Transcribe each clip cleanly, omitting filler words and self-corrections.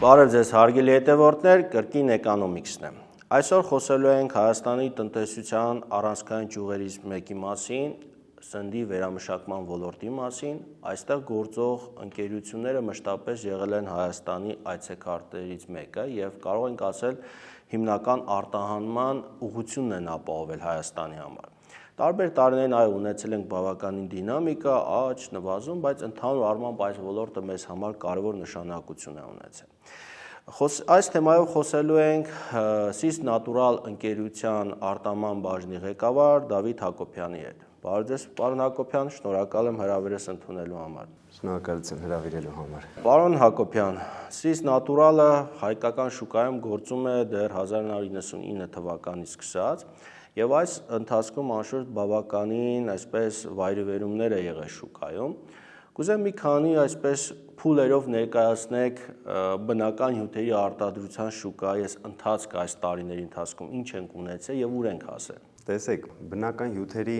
Բարև ձեզ հարգելի հետևորդներ, կրկին Էկոնոմիքսն է։ Այսօր խոսելու ենք Հայաստանի տնտեսության առանցքային ճյուղերից մեկի մասին, սննդի վերամշակման ոլորտի մասին։ Այստեղ գործող ընկերությունները մշտապես եղել են Հայաստանի այցեքարտերից մեկը եւ կարող ենք ասել հիմնական արտահանման ուղղությունն են ապահովել Հայաստանի համար։ Տարբեր տարիներին այո ունեցել ենք բավականին դինամիկա, աճ, նվազում, բայց ընդհանուր առմամբ այս ոլորտը մեզ համար կարևոր նշանակություն է ունեցել։ Այս թեմայով խոսելու ենք Sys Natural ընկերության արտահանման բաժնի ղեկավար Դավիթ Հակոբյանի հետ։ Բարև ձեզ, պարոն Հակոբյան, շնորհակալ եմ հրավերս ընդունելու համար։ Շնորհակալություն հրավիրելու համար։ Պարոն Հակոբյան, Sys Natural-ը հայկական շուկայում գործում է դեռ 1999 թվականից սկսած, եւ այս ընթացքում անշուշտ բավականին այսպես վայրիվերումներ է եղել շուկայում։ Կուզեմ մի քանի այսպես փուլերով ներկայացնեք բնական հյութերի արտադրության շուկայի ընթացքը այս տարիների ընթացքում ինչ ենք ունեցել եւ ուր ենք հասել։ Տեսեք, բնական հյութերի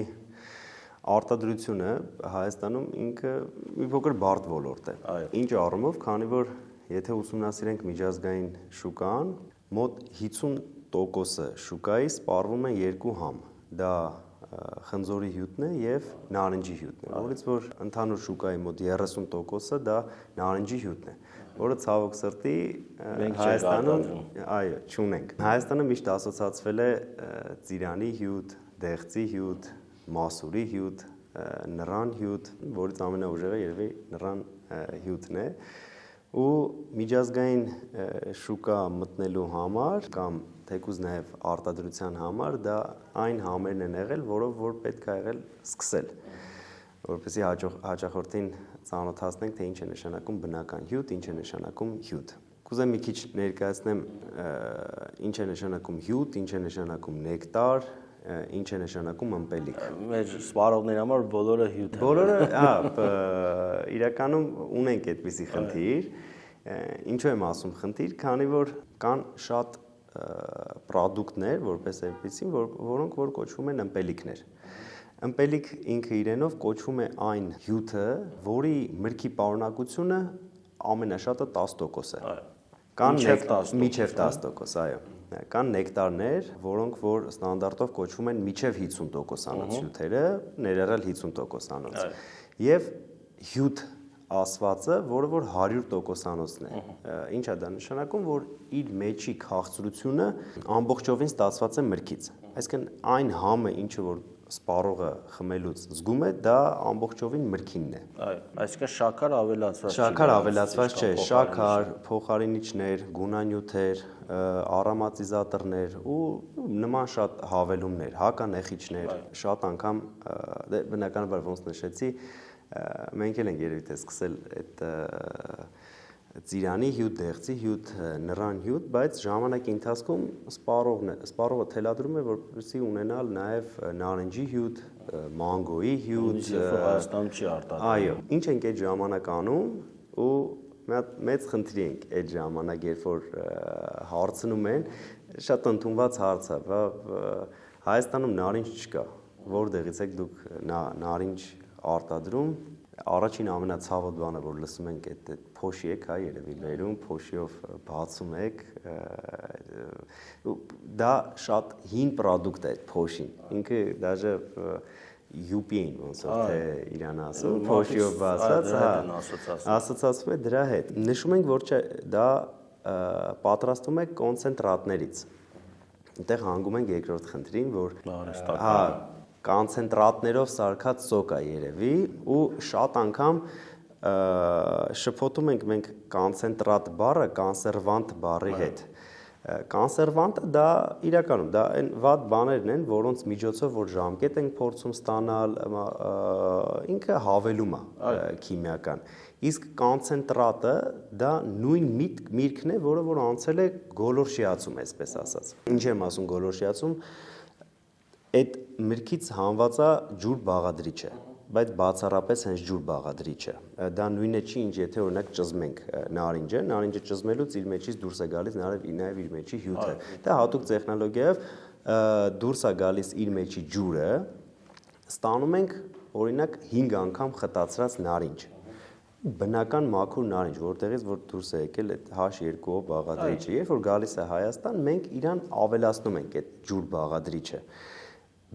արտադրությունը Հայաստանում ինքը մի փոքր բարդ ոլորտ է։ Ինչ առումով, քանի որ եթե ուսումնասիրենք միջազգային շուկան, մոտ 50% շուկայի սպառվում են երկու համ։ Դա խնձորի հյութն է եւ նարնջի հյութն է, որից որ ընդհանուր շուկայի մոտ 30%-ը դա նարնջի հյութն է, որը ցավոք սրտի Հայաստանում այո, չունենք։ Հայաստանը միշտ ասոցացվել է ծիրանի հյութ, դեղցի հյութ, մասուրի հյութ, նռան հյութ, որից ամենաուժեղը երևի նռան հյութն է, ու միջազգային շուկա մտնելու համար կամ թեկուզ նաև արտադրության համար դա այն համերն են եղել, որով որ պետք է եղել սկսել, որպեսզի հաճախորդին ծանոթացնենք, թե ինչ է նշանակում բնական հյութ, ինչ է նշանակում հյութ։ Կուզեմ մի քիչ ներկայացնեմ ինչ է նշանակում հյութ, ինչ է նշանակում նեկտար, ինչ է նշանակում ըմպելիք։ Մեր սպառողների համար բոլորը հյութ են։ Բոլորը, իրականում ունենք այդպիսի խնդիր։ Ինչու եմ ասում խնդիր, քանի որ կան շատ պրոդուկտներ, որպես այդպիսին, որոնք որ կոչվում են ըմպելիքներ։ Ըմպելիք ինքը իրենով կոչվում է այն հյութը, որի մրգի պարունակությունը ամենաշատը 10% է։ Կան մինչև 10%, այո։ Կան նեկտարներ, որոնք որ ստանդարտով կոչվում են մինչև 50%-անոց հյութերը, ներառյալ 50%-անոց։ Եվ հյութ ասվածը, որը որ 100%-անոցն է։ Ինչ է դա նշանակում, որ իր մեջի քաղցրությունը ամբողջովին ստացված է մրգից։ Այսինքն այն համը, ինչը որ սպառողը խմելուց զգում է, դա ամբողջովին մրգինն է։ Այո, այսինքն շաքար ավելացված։ Շաքար ավելացված չէ, շաքար, փոխարինիչներ, գունանյութեր, արոմատիզատորներ ու նման շատ հավելումներ, հականեխիչներ, շատ անգամ բնականաբար ոնց նշեցի, մենք էլ ենք երևի թե սկսել այդ ծիրանի հյութ, դեղցի հյութ, նռան հյութ, բայց ժամանակի ընթացքում սպառողը թելադրում է, որպեսզի ունենալ նաև նարնջի հյութ, մանգոյի հյութ, Հայաստանում չի արտադրվում։ Այո, ինչ ենք այդ ժամանակ անում ու մեծ խնդրի ենք այդ ժամանակ, երբ որ հարցնում են, շատ ընդունված հարց է, Հայաստանում նարինջ չկա, որտեղից եք դուք նարինջ արտադրում, առաջին ամենացավոտ բանը, որ լսում ենք այդ փոշի եք, հա, երևի բերում, փոշիով բացում եք, դա շատ հին պրոդուկտ է այդ փոշին, ինքը դաժե յուպիին ոնց որ թե իրան ասում, փոշիով բացած, հա, ասոցացվում է դրա հետ։ Նշում ենք, որ դա պատրաստում է կոնցենտրատներից։ Այնտեղ հանգում ենք երկրորդ խնդրին, որ հա կոնցենտրատներով սարքած սոկ է երևի ու շատ անգամ շփոթում ենք մենք կոնցենտրատ բառը կոնսերվանտ բառի հետ։ Կոնսերվանտը դա իրականում դա այն վատ բաներն են, որոնց միջոցով որ ժամկետ ենք փորձում ստանալ, ինքը հավելում է քիմիական։ Իսկ կոնցենտրատը դա նույն միրգն է, որը որ անցել է գոլորշիացում, այսպես ասած։ Ինչ եմ ասում գոլորշիացում, այդ մրգից հանվածա ջուր բաղադրիչ է, բայց բացառապես հենց ջուր բաղադրիչը։ Դա նույնը չի, ինչ եթե օրինակ ճզմենք նարինջը ճզմելուց իր մեջից դուրս է գալիս նաև իր մեջի հյութը։ Դա հատուկ տեխնոլոգիայով դուրս է գալիս իր մեջի ջուրը, ստանում ենք օրինակ 5 անգամ խտացրած նարինջ։ Բնական մաքուր նարինջ, որտեղից որ դուրս է եկել այդ H2O բաղադրիչը, երբ որ գալիս է Հայաստան, մենք իրան ավելացնում ենք այդ ջուր բաղադրիչը,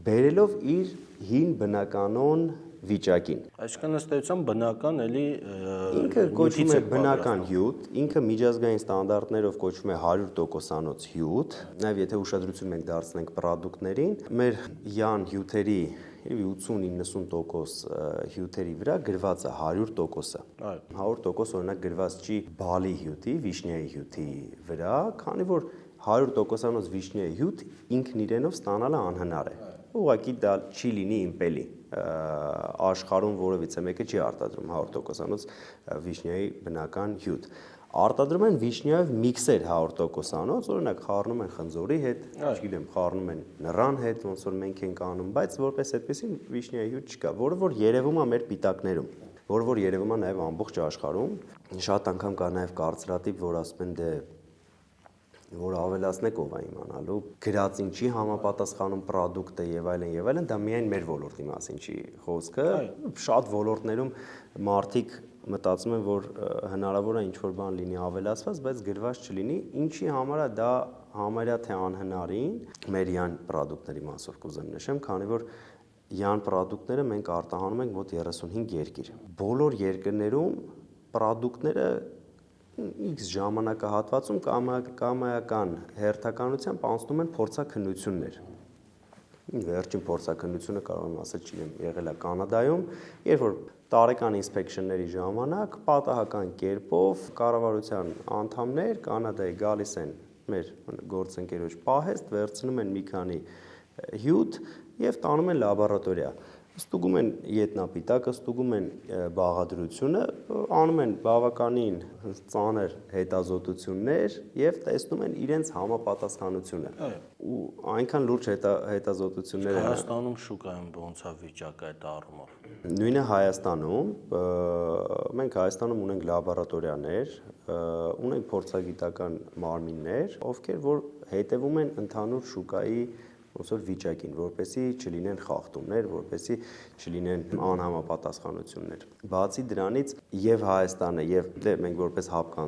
բերելով իր հին բնականon վիճակին։ Այսինքն ըստ էության բնական էլի ինքը կոչվում է բնական հյութ, ինքը միջազգային ստանդարտներով կոչվում է 100%-անոց հյութ, նաև եթե ուշադրություն մենք դարձնենք պրոդուկտներին, մեր յան հյութերի 80-90% հյութերի վրա գրված է 100%-ը։ 100% օրինակ գրված չի բալի հյութի, վիշնյայի հյութի վրա, քանի որ 100%-անոց վիշնյայի հյութ ինքն իրենով ստանալը անհնար է։ Ուղղակի դա չի լինի իմպելի աշխարհում որևիցե մեկը չի արտադրում 100%-անոց վիշնյայի բնական հյութ։ Արտադրում են վիշնյայով միքսեր 100%-անոց, օրինակ խառնում են խնձորի հետ, չգիտեմ, խառնում են նռան հետ, ոնց որ մենք ենք անում, բայց որպես այդպեսին վիշնյայի հյութ չկա, որը որ երևում է մեր պիտակներում, որը որ երևում է նաև ամբողջ աշխարհում։ Շատ անգամ կա նաև կարծրատիպ, որ ասում են դե որ ավելացնեք ով է իմանալու, գրածին չի համապատասխանում պրոդուկտը եւ այլն, դա միայն մեր ոլորտի մասին չի խոսքը, շատ ոլորտներում մարդիկ մտածում են, որ հնարավոր է ինչ-որ բան լինի ավելացված, բայց գրված չլինի, ինչի համար է դա համարյա թե անհնարին մեր յան պրոդուկտների մասով կուզեմ նշեմ, քանի որ յան պրոդուկտները մենք արտահանում ենք մոտ 35 երկիր։ Բոլոր երկրներում պրոդուկտները X ժամանակահատվածում կամայական հերթականությամբ անցնում են փորձաքննություններ։ Վերջին փորձաքննությունը կարող եմ ասել, չգիտեմ, եղել է Կանադայում, երբ որ տարեկան ինսպեկշնների ժամանակ պատահական կերպով կառավարության անդամներ Կանադայի գալիս են մեր գործընկերոջ պահեստ, վերցնում են մի քանի հյութ եւ տանում են լաբորատորիա։ Ստուգում են ետնապիտակը, ստուգում են բաղադրությունը, անում են բավականին ծանր հետազոտություններ եւ տեսնում են իրենց համապատասխանությունը։ Ու այնքան լուրջ հետազոտություններ են։ Հայաստանում շուկայում ոնց է վիճակը այդ առումով։ Նույնը Հայաստանում, մենք Հայաստանում ունենք լաբորատորիաներ, ունենք փորձագիտական մարմիններ, ովքեր որ հետևում են ընդհանուր շուկայի ոնց որ վիճակին, որպեսզի չլինեն խախտումներ, որպեսզի չլինեն անհամապատասխանություններ։ Բացի դրանից եւ Հայաստանը եւ մենք որպես ԵԱՏՄ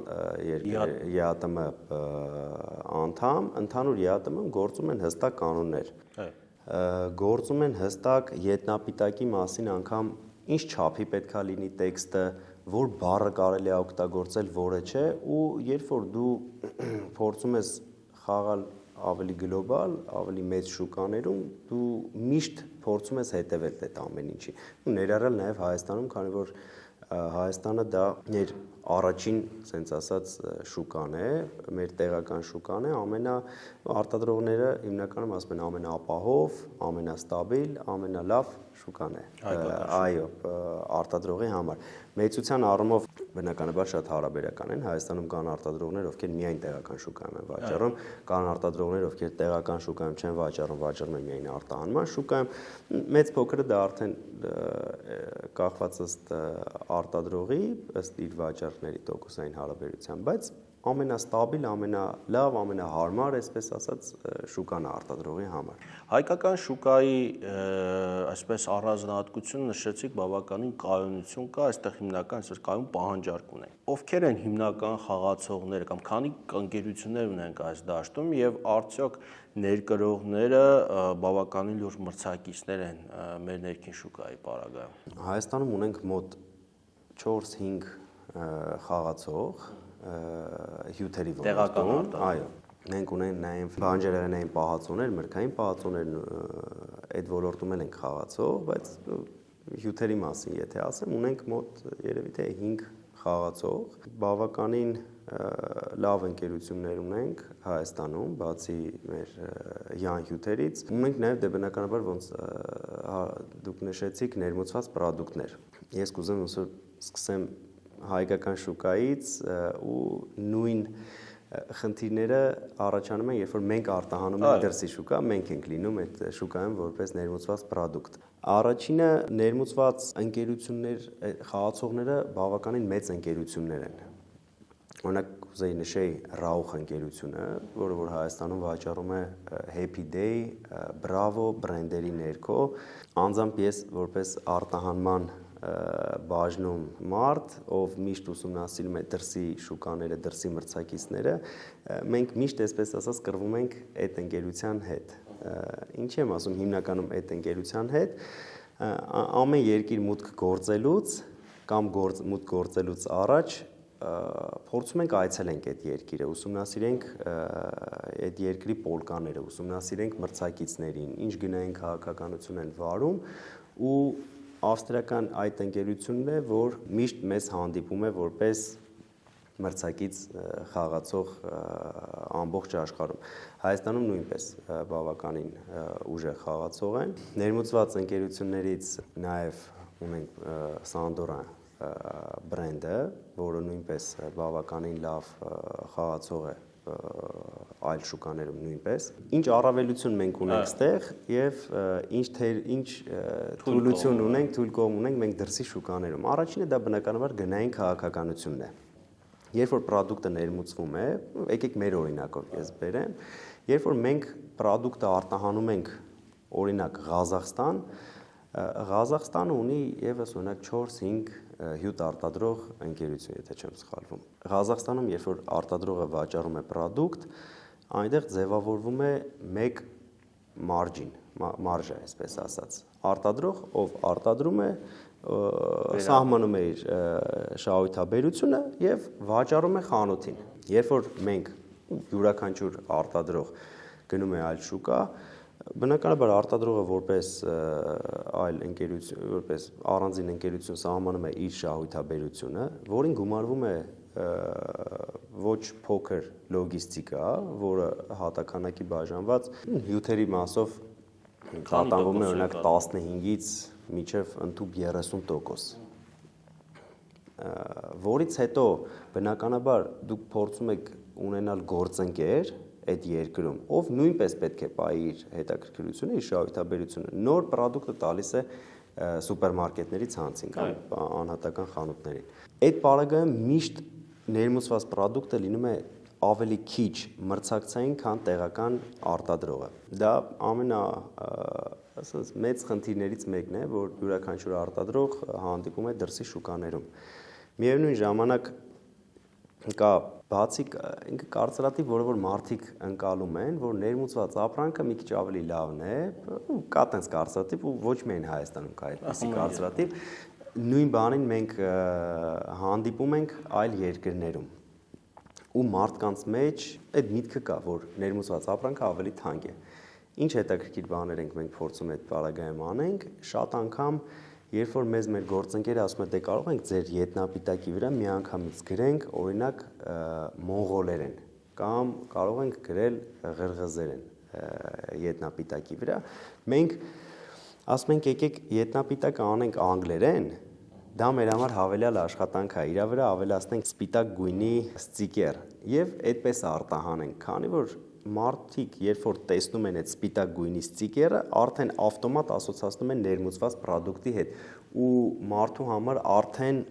անդամ, ընդհանուր ԵԱՏՄ-ում գործում են հստակ կանոններ։ Գործում են հստակ ետնապիտակի մասին անգամ ինչ չափի պետքա լինի տեքստը, որ բառը կարելի է օգտագործել, որը չէ, ու երբ որ դու փորձում ես խաղալ ավելի գլոբալ, ավելի մեծ շուկաներում դու միշտ փորձում ես հետևել այդ ամեն ինչի։ Ու ներառյալ նաև Հայաստանում, քանի որ Հայաստանը դա մեր առաջին, ասենց ասած, շուկան է, մեր տեղական շուկան է, արտադրողները հիմնականում ասում են ամենաապահով, ամենաստաբիլ, ամենալավ շուկան է։ Այո, արտադրողի համար։ Մեծության առումով բնականաբար շատ հարաբերական են։ Հայաստանում կան արտադրողներ, ովքեր միայն տեղական շուկայում են վաճառում, կան արտադրողներ, ովքեր տեղական շուկայում չեն վաճառում են միայն արտահանման շուկայում։ Մեծ փոքրը դա արդեն կախված ըստ արտադրողի, ըստ իր վաճառքների տոկոսային հարաբերության, բայց ամենաստաբիլ, ամենալավ, ամենահարմար, այսպես ասած, շուկան է արտադրողի համար։ Հայկական շուկայի այսպես առանձնահատկություն նշեցիք, բավականին կայունություն կա, այստեղ հիմնական այսպես կայուն պահանջարկ ունենք։ Ովքեր են հիմնական խաղացողները կամ քանի ընկերություններ ունենք այս դաշտում եւ արդյոք ներկրողները բավականին լուրջ մրցակիցներ են մեր ներքին շուկայի պարագայում։ Հայաստանում ունենք մոտ 4-5 խաղացող հյութերի ոլորտում, այո, մենք ունենք նաև բանջարեղենային պահածոներ, մրգային պահածոներ, այդ ոլորտում ենք խաղացող, բայց հյութերի մասին եթե ասեմ, ունենք մոտ երևի թե 5 խաղացող, բավականին լավ ընկերություններ ունենք Հայաստանում, բացի մեր յան հյութերից, ունենք նաև դե բնականաբար ոնց դուք նշեցիք ներմուծված պրոդուկտներ։ Ես կուզեմ ոնց որ սկսեմ հայկական շուկայից ու նույն խնդիրները առաջանում են, երբ որ մենք արտահանում ենք դրսի շուկա, մենք ենք լինում այդ շուկայում որպես ներմուծված պրոդուկտ։ Առաջինը ներմուծված ընկերություններ, խաղացողները բավականին մեծ ընկերություններ են։ Օրինակ կուզեի նշեի Rauch ընկերությունը, որը որ Հայաստանում վաճառում է Happy Day, Bravo բրենդերի ներքո, անձամբ ես որպես արտահանման բաժնում մարդ, ով միշտ ուսումնասիրում է դրսի շուկաները, դրսի մրցակիցները, մենք միշտ այսպես ասած կռվում ենք այդ ընկերության հետ։ Ինչի եմ ասում հիմնականում այդ ընկերության հետ, ամեն երկիր մուտք գործելուց կամ մուտք գործելուց առաջ փորձում ենք այցելենք այդ երկիրը, ուսումնասիրենք այդ երկրի պոլկաները, ուսումնասիրենք մրցակիցներին, ինչ գնային քաղաքականություն են վարում ու ավստրիական այդ ընկերությունն է, որ միշտ մեզ հանդիպում է որպես մրցակից խաղացող ամբողջ աշխարհում։ Հայաստանում նույնպես բավականին ուժեղ խաղացող են։ Ներմուծված ընկերություններից նաև ունենք Sandora բրենդը, որը նույնպես բավականին լավ խաղացող է այլ շուկաներում նույնպես։ Ինչ առավելություն մենք ունենք ստեղ եւ ինչ թույլություն ունենք, թույլ կողմ ունենք մենք դրսի շուկաներում։ Առաջինը դա բնականաբար գնային քաղաքականությունն է։ Երբ որ պրոդուկտը ներմուծվում է, եկեք մեր օրինակով ես բերեմ, երբ որ մենք պրոդուկտը արտահանում ենք օրինակ Ղազախստան, Ղազախստանը ունի եւս օրինակ 4-5 հյութ արտադրող ընկերություն, եթե չեմ սխալվում։ Ղազախստանում երբ որ արտադրողը վաճառում է պրոդուկտ, այնտեղ ձևավորվում է մեկ մարջին, մարժա, այսպես ասած։ Արտադրող, ով արտադրում է, սահմանում է իր շահույթաբերությունը եւ վաճառում է խանութին։ Երբ որ մենք յուրաքանչյուր արտադրող գնում է այլ շուկա, բնականաբար արտադրողը որպես այլ ընկերություն, որպես առանձին ընկերություն սահմանում է իր շահույթաբերությունը, որին գումարվում է ոչ փոքր լոգիստիկա, որը հատականակի բաժանված հյութերի մասով տատանվում է օրինակ 15-ից մինչև ընդհուպ 30%, որից հետո բնականաբար դուք փորձում եք ունենալ գործընկեր այդ երկրում, ով նույնպես պետք է պահի իր հետաքրքրությունը, իր շահույթաբերությունը, նոր պրոդուկտը տալիս է սուպերմարկետների ցանցին կամ անհատական խանութներին։ Այդ պարագայում միշտ ներմուծված պրոդուկտը լինում է ավելի քիչ մրցակցային, քան տեղական արտադրողը։ Դա ասած մեծ խնդիրներից մեկն է, որ յուրաքանչյուր արտադրող հանդիպում է դրսի շուկաներում։ Միևնույն ժամանակ կա բացի ինքը կարծրատիպ, որը որ մարդիկ ընկալում են, որ ներմուծված ապրանքը մի քիչ ավելի լավն է, ու կա տենց կարծրատիպ ու ոչ միայն Հայաստանում կա այդպիսի կարծրատիպ, նույն բանին մենք հանդիպում ենք այլ երկրներում։ Ու մարդկանց մեջ այդ միտքը կա, որ ներմուծված ապրանքը ավելի թանկ է։ Ինչ հետաքրքիր բաներ ենք մենք փորձում այդ պարագայում անենք, շատ անգամ երբ որ մեզ մեր գործընկերը ասում է, դե կարող ենք ձեր ետնապիտակի վրա միանգամից գրենք, օրինակ մոնղոլերեն կամ կարող ենք գրել ղրղզերեն ետնապիտակի վրա, մենք ասում ենք եկեք ետնապիտակը անենք անգլերեն, դա մեր համար հավելյալ աշխատանք է, իրա վրա ավելացնենք սպիտակ գույնի ստիկեր եւ այդպես արտահանենք, քանի որ մարդիկ երբ որ տեսնում են այդ սպիտակ գույնի ստիկերը, արդեն ավտոմատ ասոցացնում են ներմուծված պրոդուկտի հետ ու մարդու համար արդեն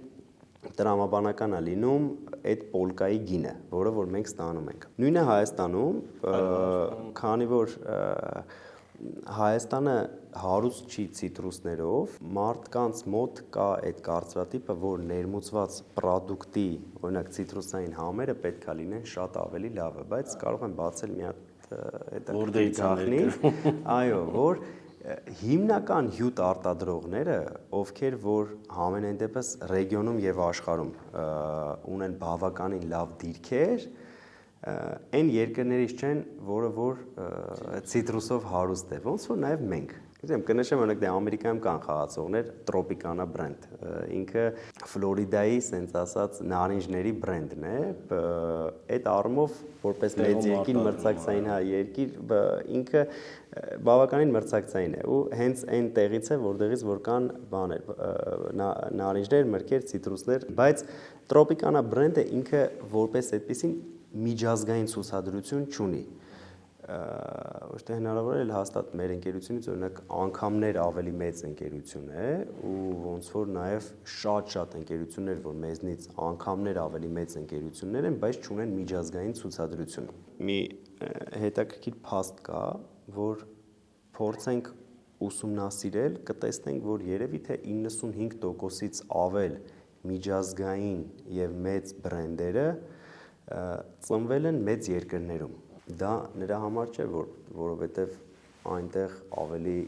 տրամաբանական է լինում այդ պոլկայի գինը, որը որ մենք ստանում ենք։ Նույնը Հայաստանում, քանի որ Հայաստանը հարուստ չի ցիտրուսներով, մարդկանց մոտ կա այդ կարծրատիպը, որ ներմուծված պրոդուկտի, օրինակ ցիտրուսային համերը պետքա լինեն շատ ավելի լավը, բայց կարող եմ բացել մի հատ հետաքրքիր գաղտնի, այո, որ հիմնական հյութ արտադրողները, ովքեր որ համենայն դեպս ռեգիոնում եւ աշխարհում ունեն բավականին լավ դիրքեր, այն երկրներից չեն, որը որ ցիտրուսով հարուստ է, ոնց որ նաև մենք։ Գիտեմ, կնշեմ օրինակ դե Ամերիկայում կան խաղացողներ, Tropicana բրենդ, ինքը Ֆլորիդայի, սենց ասած, նարինջների բրենդն է, այդ առումով որպես մեծ երկիր մրցակցային երկիր, ինքը բավականին մրցակցային է ու հենց այն տեղից է, որտեղից որ կան բաներ, նարինջներ, մրգեր, ցիտրուսներ, բայց Tropicana բրենդը ինքը որպես այդպեսին միջազգային ցուցադրություն չունի։ ոչ թե հնարավոր է հաստատ մեր ընկերությունից օրինակ անգամներ ավելի մեծ ընկերություն է ու ոնց որ նաև շատ ընկերություններ, որ մեզնից անգամներ ավելի մեծ ընկերություններ են, բայց չունեն միջազգային ցուցադրություն։ Մի հետաքրքիր փաստ կա, որ փորձենք ուսումնասիրել, կտեսնենք, որ երևի թե 95%-ից ավել միջազգային եւ մեծ բրենդերը ծնվել են մեծ երկրներում։ Դա նրա համար չէ, որովհետեւ այնտեղ ավելի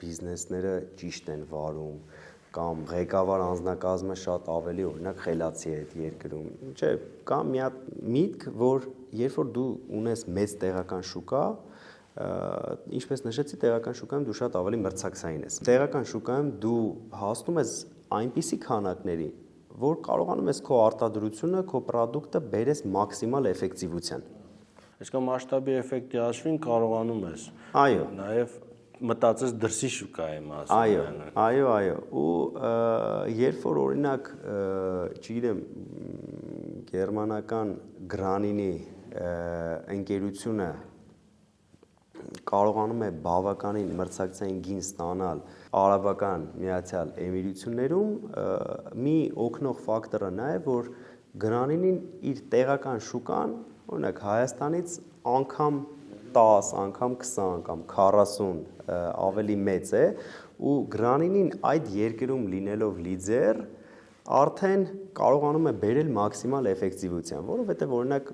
բիզնեսները ճիշտ են վարում կամ ղեկավար անձնակազմը շատ ավելի օրինակ խելացի է այդ երկրում։ Չէ, կա մի հատ միտք, որ երբ որ դու ունես մեծ տեղական շուկա, ինչպես նշեցի, տեղական շուկայում դու շատ ավելի մրցակցային ես։ Տեղական շուկայում դու հասնում ես այնպիսի քանակների, որ կարողանում ես քո արտադրությունը, քո պրոդուկտը բերես մաքսիմալ էֆեկտիվության։ Այսինքն մասշտաբի էֆեկտի հաշվին կարողանում ես։ Այո, Նաև մտածես դրսի շուկայի մասին։ Այո, ու երբ որ օրինակ, չգիտեմ, գերմանական Granini ընկերությունը կարողանում է բավականին մրցակցային գին ստանալ Արաբական Միացյալ Էմիրություններում, մի օգնող ֆակտորը նա է, որ Granini-ն իր տեղական շուկան, օրինակ Հայաստանից անգամ 10, անգամ 20, անգամ 40 ավելի մեծ է, ու Granini-ն այդ երկրում լինելով լիդեր, արդեն կարողանում է բերել մաքսիմալ էֆեկտիվության, որովհետև օրինակ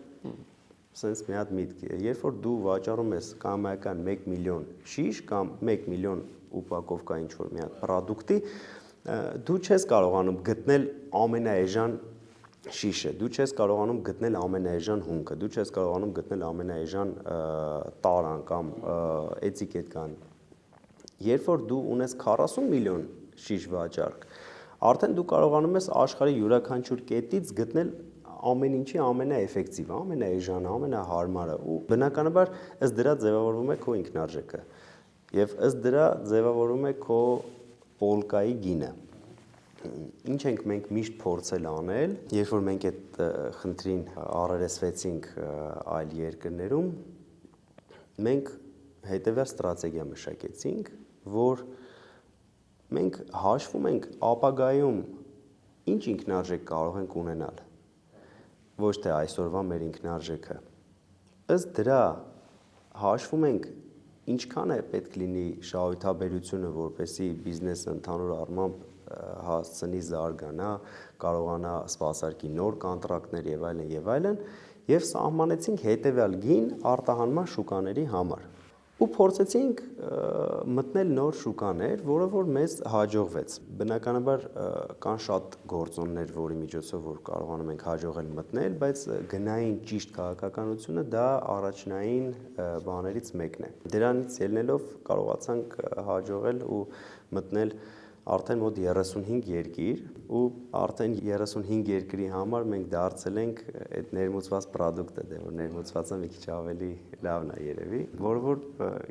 sense մի հատ միտք է, երբ որ դու վաճառում ես կամայական 1 միլիոն շիշ կամ 1 միլիոն ուպակովկա ինչ-որ մի հատ պրոդուկտի, դու չես կարողանում գտնել ամենաէժան շիշը, դու չես կարողանում գտնել ամենաէժան հունքը, դու չես կարողանում գտնել ամենաէժան տարան կամ էտիկետկան։ Երբ որ դու ունես 40 միլիոն շիշ վաճառք, արդեն դու կարողանում ես աշխարհի յուրաքանչյուր կետից գտնել ամեն ինչի ամենաէֆեկտիվը, ամենաէժանը, ամենահարմարը ու բնականաբար ըստ դրա ձևավորվում է քո ինքնարժեքը եւ ըստ դրա ձևավորվում է քո պոլկայի գինը։ Ինչ ենք մենք միշտ փորձել անել, երբ որ մենք այդ խնդրին առերեսվեցինք այլ երկրներում, մենք հետեւյալ ստրատեգիա մշակեցինք, որ մենք հաշվում ենք ապագայում ինչ ինքնարժեք կարող ենք ունենալ, ոչ թե այսօրվա մեր ինքնարժեքը։ Ըստ դրա հաշվում ենք ինչքան է պետք լինի շահութաբերությունը, որպեսզի բիզնեսը ընդհանուր առմամբ հասցնի զարգանա, կարողանա սպասարկի նոր կոնտրակտներ եւ այլն, եւ սահմանեցինք հետեւյալ գին արտահանման շուկաների համար։ Ու փորձեցինք մտնել նոր շուկաներ, որը որ մեզ հաջողվեց։ Բնականաբար կան շատ գործոններ, որի միջոցով որ կարողանում ենք հաջողել մտնել, բայց գնային ճիշտ քաղաքականությունը դա առաջնային բաներից մեկն է։ Դրանից ելնելով կարողացանք հաջողել ու մտնել արդեն մոտ 35 երկիր ու արդեն 35 երկրի համար մենք դարձել ենք այդ ներմուծված պրոդուկտը, դե որ ներմուծվածը մի քիչ ավելի լավն է երևի, որը որ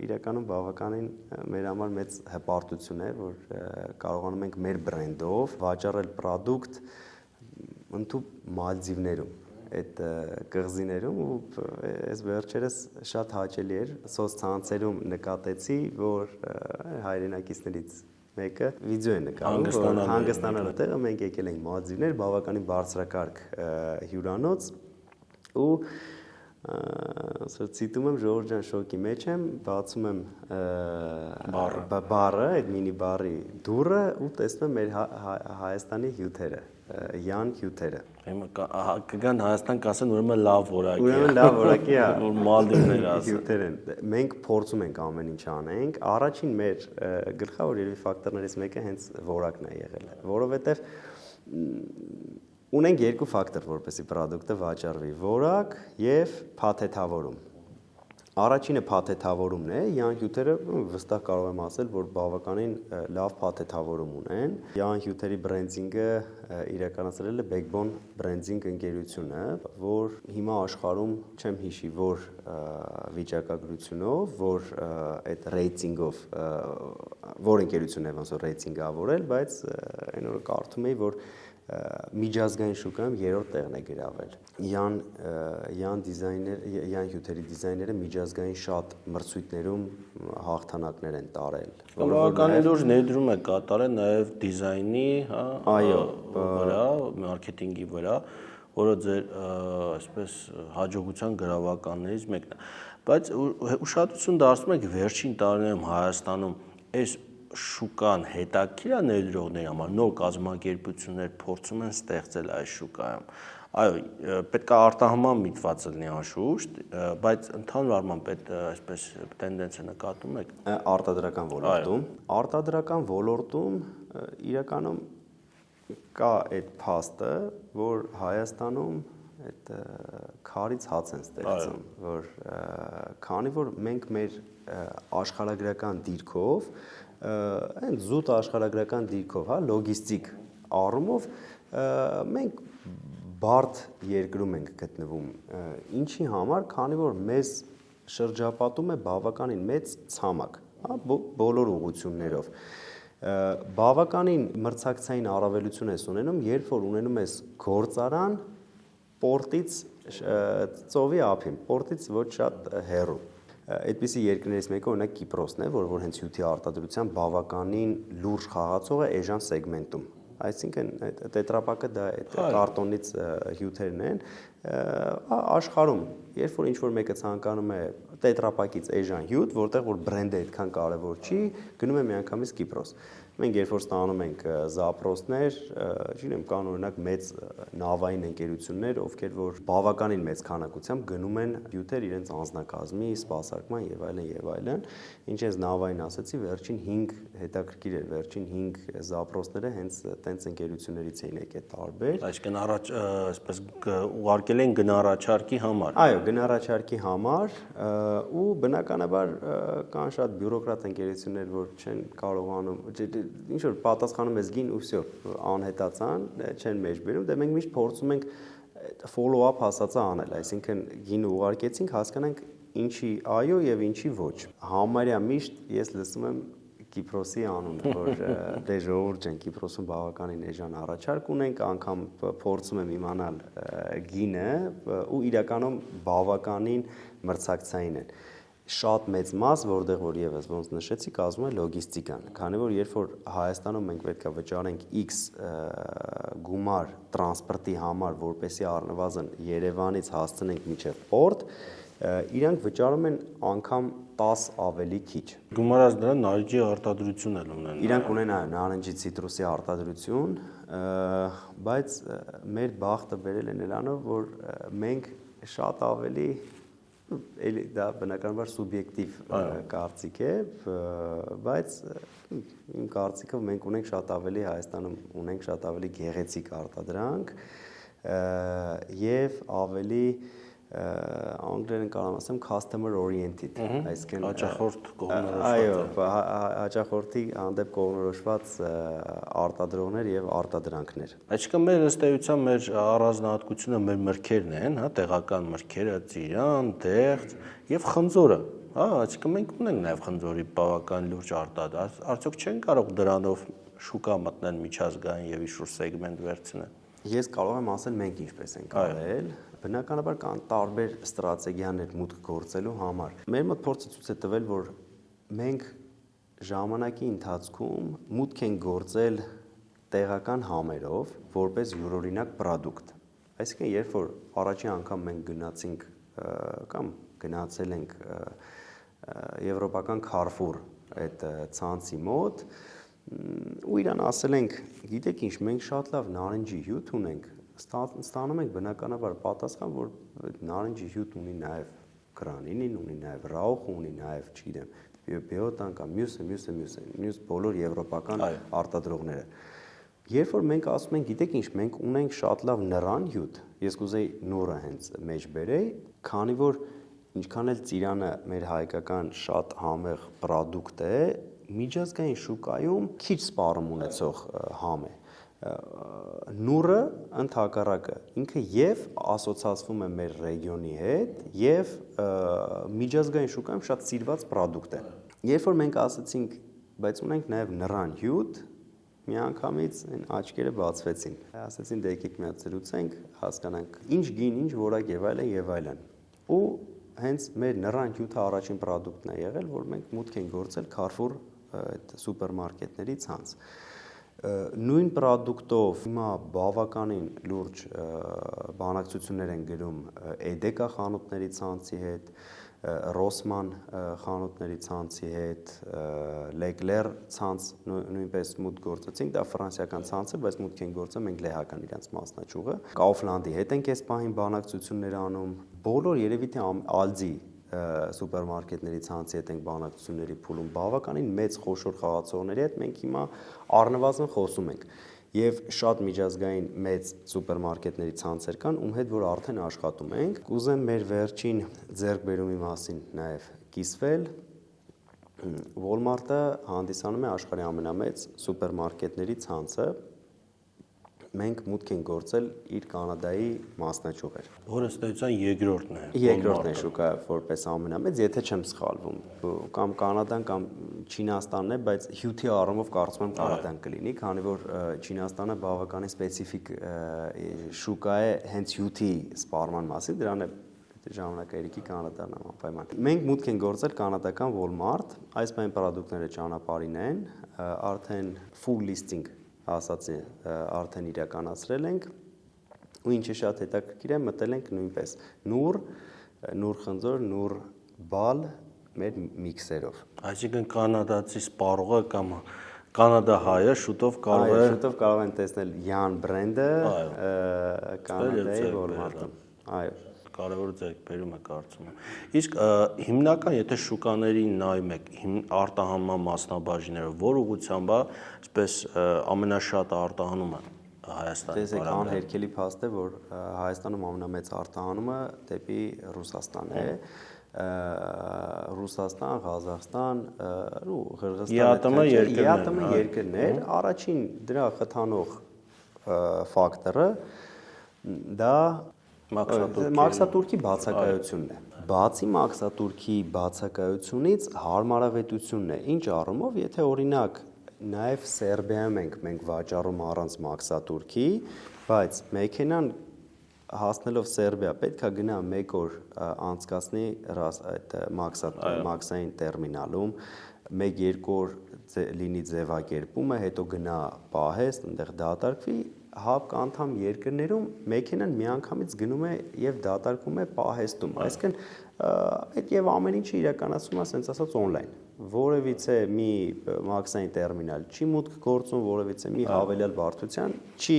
իրականում բավականին մեր համար մեծ հպարտություն է, որ կարողանում ենք մեր բրենդով վաճառել պրոդուկտ ընդհանուր Մալդիվներում, այդ կղզիներում ու այս վերջերս շատ հաճելի էր սոցցանցերում նկատեցի, որ հայրենակիցներից մեկը վիդեո է նկարում, հանգստանալու տեղը մենք եկել ենք Մալդիվներ, բավականին բարձրակարգ հյուրանոց ու ցիտում եմ Ժորժ ջան շոկի մեջ եմ, բացում եմ բարը, այդ մինի բարի դուռը ու տեսնում եմ մեր Հայաստանի հյութերը, Յան հյութերը։ Հիմա կգան Հայաստան կասեն ուրեմն լավ որակի։ Ուրեմն լավ որակի է։ Որ Մալդիվներ ասեն։ Հյութեր են։ Մենք փորձում ենք ամեն ինչ անենք։ Առաջին մեր գլխավոր երևի ֆակտորներից մեկը հենց որակն է եղել, որովհետև ունենք երկու ֆակտոր, որպեսզի պրոդուկտը վաճառվի՝ որակ եւ փաթեթավորում։ Առաջինը փաթեթավորումն է, Յան հյութերը վստահ կարող եմ ասել, որ բավականին լավ փաթեթավորում ունեն։ Յան հյութերի բրենդինգը իրականացրել է Backbone Branding ընկերությունը, որ հիմա աշխարհում չեմ հիշի, որ վիճակագրությունով, որ այդ ռեյտինգով, որ ընկերությունն է ոնց որ ռեյտինգավորել, բայց այն օրը կարդում էի, որ միջազգային շուկայում երրորդ տեղն է գրավել։ Յան հյութերի դիզայները միջազգային շատ մրցույթներում հաղթանակներ են տարել։ Բավականին լուրջ ներդրում է կատարել նաև դիզայնի, վրա, մարքեթինգի վրա, որը ձեր այսպես հաջողության գրավականներից մեկն է։ Բայց ուշադրություն դարձնում եք վերջին տարիներում Հայաստանում այս շուկան հետաքրքիր է ներդրողների համար, նոր կազմակերպություններ փորձում են ստեղծել այս շուկայում։ Այո, պետք է արտահանման միտված լինի անշուշտ, բայց ընդհանուր առմամբ այդ այսպես տենդենսը նկատում եք արտադրական ոլորտում։ Արտադրական ոլորտում իրականում կա այդ փաստը, որ Հայաստանում այդ քարից հաց են ստեղծում, որ քանի որ մենք մեր աշխարհագրական դիրքով, այն զուտ աշխարհագրական դիրքով, լոգիստիկ առումով մենք բարդ երկրում ենք գտնվում, ինչի համար, քանի որ մեզ շրջապատում է բավականին մեծ ցամաք, բոլոր ուղղություններով։ Բավականին մրցակցային առավելություն ես ունենում, երբ որ ունենում ես գործարան պորտից ծովի ափին, պորտից ոչ շատ հեռու։ Այդպիսի երկրներից մեկը օրինակ Կիպրոսն է, որ հենց հյութի արտադրության բավականին լուրջ խաղացող է էժան սեգմենտում։ Այսինքն տետրապակը դա այդ կարտոնից հյութերն են, աշխարհում, երբ որ ինչ-որ մեկը ցանկանում է տետրապակից էժան հյութ, որտեղ որ բրենդը այդքան կարևոր չի, գնում է միանգամից Կիպրոս։ Մենք երբ որ ստանում ենք զապրոսներ, չգիտեմ, կան օրինակ մեծ նավային ընկերություններ, ովքեր որ բավականին մեծ քանակությամբ գնում են հյութեր իրենց անձնակազմի, սպասարկման եւ այլն, ինչ ես նավային ասացի, վերջին 5 հետաքրքիր էր, վերջին 5 զապրոսները հենց տենց ընկերություններից էին եկել տարբեր։ Այսինքն առաջ այսպես ուղարկել են գնահառաչարկի համար։ Այո, գնահառաչարկի համար ու բնականաբար կան շատ բյուրոկրատ ընկերություններ, որ չեն կարողանում ինչ որ պատասխանում ես գին ու վсё, անհետացան, չեն մեջ բերում, դե մենք միշտ փորձում ենք follow up հասածը անել, այսինքն գինը ուղարկեցինք, հասկանանք ինչի այո եւ ինչի ոչ։ Համարյա միշտ ես լսում եմ Կիպրոսի անունը, որ դե ժողովուրդ ջան, Կիպրոսում բավականին էժան առաջարկ ունենք, անգամ փորձում եմ իմանալ գինը ու իրականում բավականին մրցակցային են։ Շատ մեծ մաս, որտեղ որ եւս ոնց նշեցի, կազմում է լոգիստիկան, քանի որ երբ որ Հայաստանում մենք պետք է վճարենք X գումար տրանսպորտի համար, որպեսզի առնվազն Երևանից հասցնենք մինչև պորտ, իրանք վճարում են անգամ 10 ավելի քիչ։ Գումարած դրան նարնջի արտադրություն էլ ունեն։ Իրանք ունեն նարնջի ցիտրուսի արտադրություն, բայց մեր բախտը բերել է նրանով, որ մենք շատ ավելի էլի դա բնականաբար սուբյեկտիվ կարծիք է, բայց իմ կարծիքով մենք ունենք շատ ավելի Հայաստանում ունենք շատ ավելի գեղեցիկ արտադրանք եւ ավելի անգլերեն կարող ասեմ customer oriented, այսինքն հաճախորդ կողմնորոշված։ Այո, հաճախորդի հանդեպ կողմնորոշված արտադրողներ եւ արտադրանքներ։ Այսինքն մեր ըստ էության մեր առանձնահատկությունը մեր մրգերն են, տեղական մրգերը, ծիրան, դեղց եւ խնձորը, այսինքն մենք ունենք նաեւ խնձորի բավական լուրջ արտադրանք, արդյոք չեն կարող դրանով շուկա մտնել միջազգային եւ իշխող սեգմենտ վերցնել։ Ես կարող եմ ասել մենք ինչպես ենք արել, բնականաբար կան տարբեր ստրատեգիաներ մուտք գործելու համար։ Մեր մոտ փորձը ցույց է տվել, որ մենք ժամանակի ընթացքում մուտք ենք գործել տեղական համերով, որպես յուրօրինակ պրոդուկտ։ Այսինքն, երբ որ առաջին անգամ մենք գնացինք կամ գնացել ենք եվրոպական Carrefour այդ ցանցի մոտ, ու իրան ասել ենք, գիտեք ինչ, մենք շատ լավ նարնջի հյութ ունենք, ստանում ենք բնականաբար պատասխան, որ նարնջի հյութ ունի նաև գրանինին, ունի նաև ռաուխ, ունի նաև, չգիտեմ, բիոտան կամ մյուս բոլոր եվրոպական արտադրողները։ Երբ որ մենք ասում ենք, գիտեք ինչ, մենք ունենք շատ լավ նռան հյութ, ես կուզեի նորը հենց մեջ բերեի, քանի որ ինչքան էլ ծիրանը մեր հայկական շատ համեղ պրոդուկտ է, միջազգային շուկայում քիչ սպառում ունեցող համ է։ Նուրը ընդհակառակը ինքը եւ ասոցացվում է մեր ռեգիոնի հետ եւ միջազգային շուկայում շատ սիրված պրոդուկտ է։ Երբ որ մենք ասացինք, բայց ունենք նաեւ նռան հյութ, միանգամից այն աչքերը բացվեցին։ Ասացին դե եկեք մի հատ զրուցենք, հասկանանք ինչ գին, ինչ որակ եւ այլն եւ այլն։ Ու հենց մեր նռան հյութը առաջին պրոդուկտն է եղել, որ մենք մուտք ենք գործել Carrefour այդ սուպերմարկետների ցանց։ Նույն պրոդուկտով հիմա բավականին լուրջ բանակցություններ են գնում Edeka խանութների ցանցի հետ, Rossmann խանութների ցանցի հետ, Leclerc ցանց նույնպես մուտք գործեցինք, դա ֆրանսիական ցանց է, բայց մուտք են գործել մենք լեհական իրենց մասնաճյուղը։ Kaufland-ի հետ ենք այս պահին բանակցություններ անում, բոլոր երևի թե Aldi սուպերմարկետների ցանցի հետ ենք բանակցությունների փուլում, բավականին մեծ խոշոր խաղացողների հետ մենք հիմա առնվազն խոսում ենք։ Եվ շատ միջազգային մեծ սուպերմարկետների ցանցեր կան, ում հետ որ արդեն աշխատում ենք։ Կուզեմ մեր վերջին ձեռքբերումի մասին նաև կիսվել։ Walmart-ը հանդիսանում է աշխարհի ամենամեծ սուպերմարկետների ցանցը։ Մենք մուտք ենք գործել իր Կանադայի մասնաճյուղեր։ Որը ստեցան երկրորդն է։ Երկրորդն է շուկա որպես ամենամեծ, եթե չեմ սխալվում, կամ Կանադան կամ Չինաստանն է, բայց հյութի առումով կարծում եմ Կանադան կլինի, քանի որ Չինաստանը բավականին սպეციფიկ շուկա է հենց հյութի սպառման մասին, դրան է ժամանակայերիկի Կանադան անպայման։ Մենք մուտք ենք գործել կանադական Walmart, այս բան պրոդուկտները ճանապարհին են, արդեն full listing ասացի արդեն իրականացրել ենք ու ինչը շատ հետաքրքիր է մտել ենք նույնպես նուր խնձոր նուր բալ մեր միքսերով Այսինքն կանադացի սպառողը կամ կանադահայը շուտով կարող են տեսնել Յան բրենդը Կանադայի Walmart-ում այո կարևոր ձեռքբերում է կարծում եմ։ Իսկ հիմնական եթե շուկաներին նայում եք արտահանման մասնաբաժինները, որ ուղղությամբ է, այսպես ամենաշատը արտահանումը Հայաստանի։ Տեսեք, անհերքելի փաստ է, որ Հայաստանում ամենամեծ արտահանումը դեպի Ռուսաստան է։ Ռուսաստան, Ղազախստան, ու Ղրղըզստան երկրներ, առաջին դրա խթանող ֆակտորը դա մաքսատուրքի բացակայությունն է։ Բացի մաքսատուրքի բացակայությունից հարմարավետությունն է։ Ինչ առումով, եթե օրինակ նաև Սերբիայում ենք վաճառում առանց մաքսատուրքի, բայց մեքենան հասնելով Սերբիա պետքա գնա 1 օր անցկացնի այդ մաքսային տերմինալում, 1-2 օր լինի ձևակերպումը, հետո գնա պահեստ, այնտեղ դատարկվի ՀԱՊԿ անդամ երկրներում մեքենան միանգամից գնում է եւ դատարկվում է պահեստում, այսինքն այդ եւ ամեն ինչը իրականացվում է ասենց ասած on-line, որևիցե մի մաքսային տերմինալ չի մուտք գործում, որևիցե մի հավելյալ բարդության չի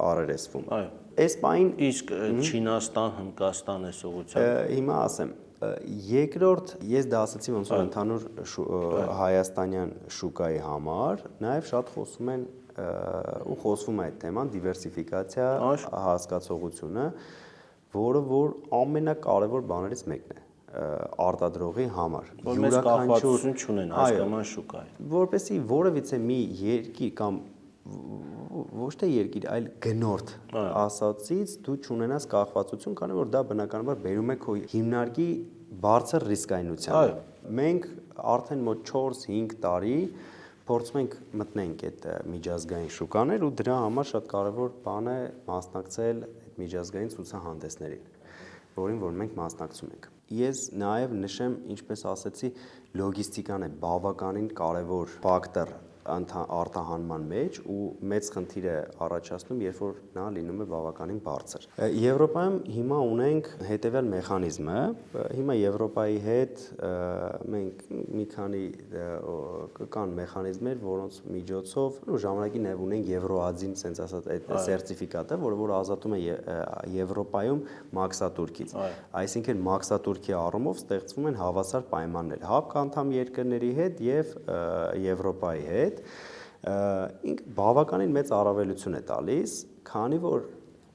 առերեսվում։ Այս բանին իսկ Չինաստան, Հնդկաստան այս ուղղությամբ հիմա ասեմ երկրորդ ես դա ասացի ոնց որ ընդհանուր հայաստանյան շուկայի համար նաև շատ խոսում են ու խոսվում է այդ թեման դիվերսիֆիկացիա հասկացողությունը, որը որ ամենակարևոր բաներից մեկն է արտադրողի համար։ Որ մեծ կախվածություն չունեն հասկաման շուկայի։ Որպեսզի որևիցե մի երկիր կամ ոչ թե երկիր, այլ գնորդ ասածից դու չունենաս կախվածություն, քանի որ դա բնականաբար բերում է քո հիմնարկի բարձր ռիսկայնությանը։ Մենք արդեն մոտ 4-5 տարի փորձում ենք մտնենք այդ միջազգային շուկաներ ու դրա համար շատ կարևոր բան է մասնակցել այդ միջազգային ցուցահանդեսներին, որին որ մենք մասնակցում ենք։ Ես նաև նշեմ, ինչպես ասացի, լոգիստիկան է բավականին կարևոր ֆակտոր արտահանման մեջ ու մեծ խնդիր է առաջացնում, երբ որ նա լինում է բավականին բարձր։ Եվրոպայում հիմա ունենք հետևյալ մեխանիզմը, հիմա Եվրոպայի հետ մենք մի քանի կան մեխանիզմեր, որոնց միջոցով ժամանակին նաև ունենք Եվրոազին, ասենց ասած, այդ սերտիֆիկատը, որ ազատում է Եվրոպայում մաքսատուրքից։ Այսինքն մաքսատուրքի առումով ստեղծվում են հավասար պայմաններ ՀԱՊԿ անդամ երկրների հետ եւ Եվրոպայի հետ։ Ինք բավականին մեծ առավելություն է տալիս, քանի որ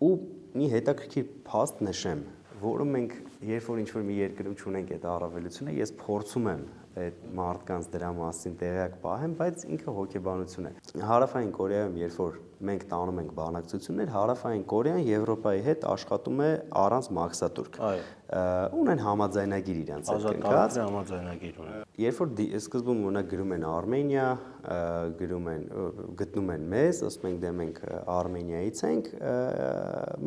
ու մի հետաքրքիր փաստ նշեմ, որը մենք երբ որ ինչ-որ մի երկրում չունենք այդ առավելությունը, ես փորձում եմ այդ մարդկանց դրա մասին տեղյակ պահեն, բայց ինքը հոգեբանություն է։ Հարավային Կորեայում, երբ որ մենք տանում ենք բանակցություններ, Հարավային Կորեան Եվրոպայի հետ աշխատում է առանց մաքսատուրք։ Ունեն համաձայնագիր իրենց հետ կնքած։ Համաձայնագիր ունեն։ Երբ որ սկզբում ունակ գրում են Արմենիա, գտնում են մեզ, ասում ենք դե մենք Արմենիայից ենք,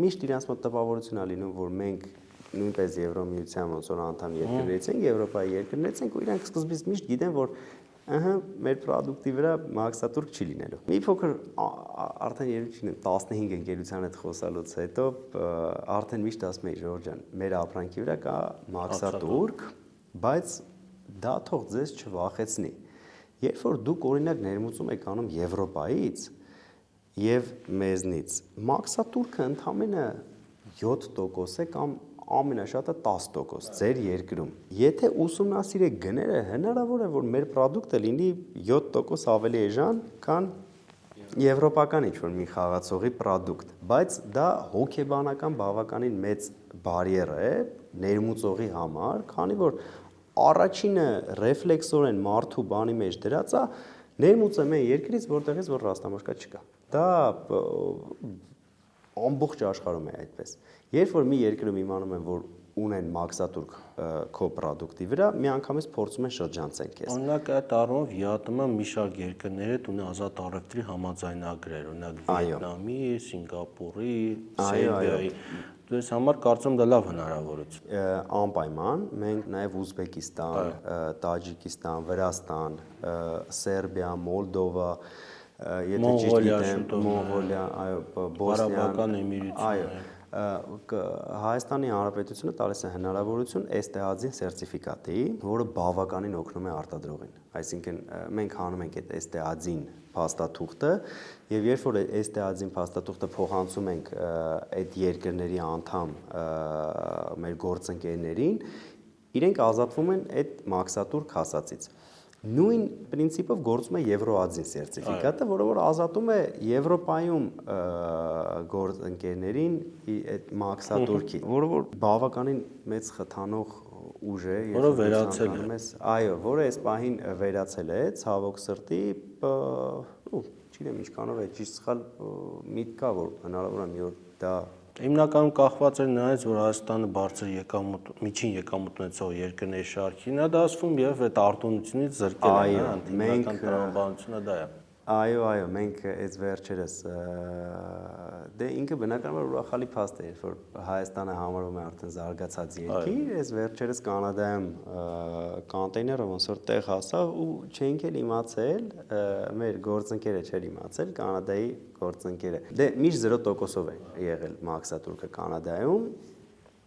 միշտ իրենց մոտ տպավորություն է լինում, որ մենք նույնպես Եվրոմիության ոնց որ անդամ երկրներից ենք, Եվրոպայի երկրներից ենք ու իրանք սկզբից միշտ գիտեն, որ մեր պրոդուկտի վրա մաքսատուրք չի լինելու։ Մի փոքր արդեն երբ 15 ընկերության հետ խոսալուց հետո արդեն միշտ ասում էի Ժորժ ջան, մեր ապրանքի վրա կա մաքսատուրք, բայց դա թող ձեզ չվախեցնի։ Երբ որ դուք օրինակ ներմուծում եք անում Եվրոպայից եւ մեզնից, մաքսատուրքը ընդամենը 7% է կամ ամենաշատը 10% ձեր երկրում։ Եթե ուսումնասիրեք գները, հնարավոր է, որ մեր պրոդուկտը լինի 7% ավելի էժան, քան եվրոպական ինչ-որ մի խաղացողի պրոդուկտ, բայց դա հոգեբանական բավականին մեծ բարիեր է ներմուծողի համար, քանի որ առաջինը ռեֆլեքսորեն մարդու բանի մեջ դրած է, ներմուծեմ այն երկրից, որտեղից որ ռաստամաշկա չկա։ Դա ամբողջ աշխարհում է այդպես։ Երբ որ մի երկրում իմանում են, որ ունեն մաքսատուրք քո պրոդուկտի վրա, միանգամից փորձում են շրջանցել քեզ։ Օրինակ այդ առումով ԵԱՏՄ-ը մի շարք երկրների հետ ունի ազատ առևտրի համաձայնագրեր, օրինակ Վիետնամի, Սինգապուրի, Սերբիայի։ Դες համար կարծում դա լավ հնարավորություն։ Անպայման, մենք նաև Ուզբեկիստան, Տաջիկիստան, Վրաստան, Սերբիա, Մոլդովա, եթե ճիշտ գիտեմ, Մոնղոլիա, Ղարաբաղական Էմիրությունները։ Հայաստանի Հանրապետությունը տալիս է հնարավորություն STAZ-ին սերտիֆիկատի, որը բավականին օգնում է արտադրողին։ Այսինքն մենք հանում ենք այդ STAZ-ին փաստաթուղթը, եւ երբ որ STAZ-ին փաստաթուղթը փոխանցում ենք այդ երկրների անդամ մեր գործընկերներին, իրենք ազատվում են այդ մաքսատուրք հասածից։ Նույն պրինցիպով գործում է Եվրոազին սերտիֆիկատը, որը որ ազատում է Եվրոպայում գործընկերներին այդ մաքսատուրքի, որը որ բավականին մեծ խթանող ուժ է, որը վերացել է։ Այո, որը այս պահին վերացել է, ցավոք սրտի, չգիտեմ ինչքանով է ճիշտ սխալ միտք կա, որ հնարավոր է մի օր դա Հիմնականում կախված է նրանից, որ Հայաստանը բարձր միջին եկամուտ ունեցող երկրների շարքին է դասվում եւ այդ արտոնությունից զրկել է, անտիմական տրամաբանությունը դա է։ Այո, մենք այս վերջերս դե ինքը բնականաբար ուրախալի փաստ է, երբ որ Հայաստանը համարվում է արդեն զարգացած երկիր, այս վերջերս Կանադայում կոնտեյները ոնց որ տեղ հասավ ու չենք էլ իմացել, մեր գործընկերը չէր իմացել, Կանադայի գործընկերը։ Դե միշտ 0%-ով է եղել մաքսատուրքը Կանադայում,